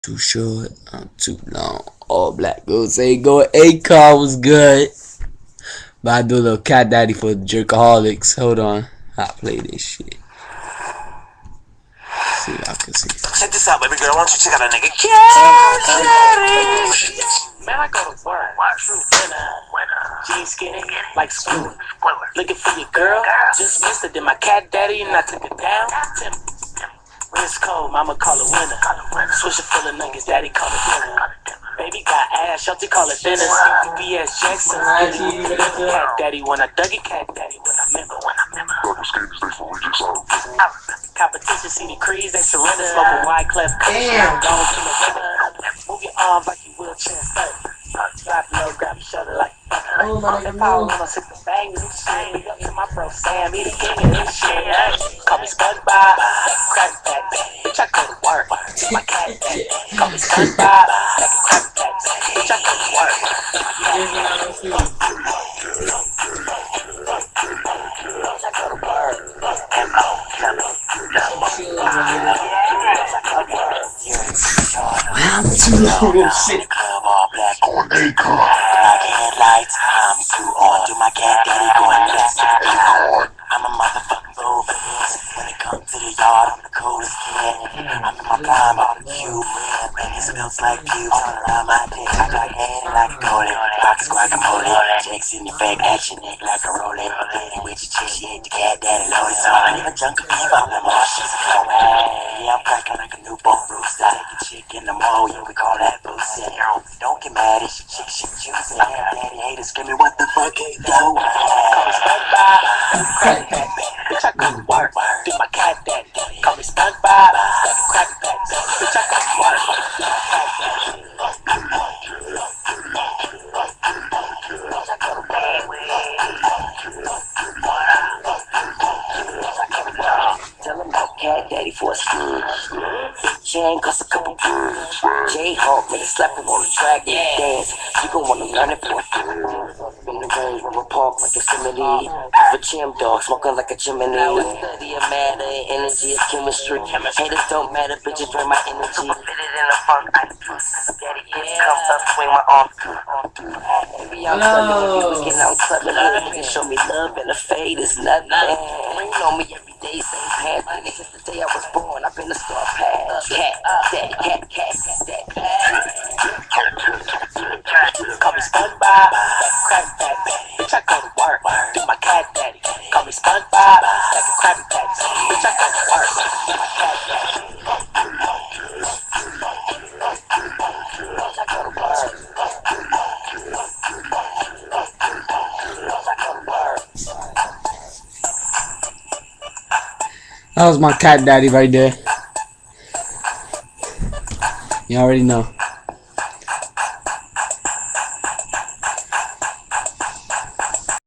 Too short, I'm too long. All black girls say go. A-Car was good. But I do a little Cat Daddy for jerkaholics. Hold on. I'll play this shit. See if I can see. Check this out, baby girl. Why don't you check out a nigga? Cat Daddyin. Man, I go to work. True winner. Jeans skinny like spoon. Looking for your girl. Just missed it. Then my Cat Daddy and I took it down. When it's cold, mama call it winter. Swisher full of nuggets, daddy call it dinner. Baby got ass, shelter call it dinner. BS Jackson, Cat Daddy when I dug it, Cat Daddy when I remember. Competition, see the crease, they surrender. Smoking wide clef, don't to the river. Move your arms like you wheelchair stuck. Drop low, grab your shoulder like if I wanna sit the bang, new shit. Up to my bro Sam, he the king of this shit. Call me SpongeBob, crack that. Bitch, I go to work. My Cat Daddy. Call me SpongeBob, crack that. Bitch, I go to work. I'm too long. Shit. Club all black on A-Car. Black headlights, I'm too on. Do my Cat Daddy going nuts. I'm a motherfucking fool for this. When it comes to the yard, I'm the coolest kid. I'm in my prime, barbecue, red. And his built like cubes all around my dick. I got head like a goalie. Pockets guacamole. Checks in your fake action, neck like a rolling. Hitting with your chick, she ain't the Cat Daddy. Loaded on. Even jungle keep up with more shit. Yeah, I'm cracking like a newborn rooster. Take a chick in the mall, yeah, we call that boosting. Don't get mad, it's your chick, shit juicy. Cat Daddy haters screaming, what the fuck ain't dope? Call me SpongeBob, crack that. Bitch, I go to work. Do my Cat Daddy. Call me SpongeBob, crack that. Bitch, I go to work. Tell him about Cat Daddy for a skin. Big chain cost a couple J-Hawk, nigga slap him on the track and dance. You gon' wanna learn it for a in the range, rubber park like Yosemite. Have a chim dog, smoking like a chimney. Study of matter, energy is chemistry. Haters don't matter, bitches drain my energy. Fit it in a funk, I daddy comes up, swing my arm. Baby, I'm clubbing, if you getting out clubbing, you can show me love and a fade is nothing. Ring on me every day, same path. Since the day I was born, I've been a star path. Cat Daddy, Cat Daddy. Call me SpongeBob, crack that. Bitch, I go to work. Do my Cat Daddy. Call me SpongeBob, crack that. Bitch, I go to work. Do my Cat Daddy. Bitch, I go to work. That was my Cat Daddy right there. You already know.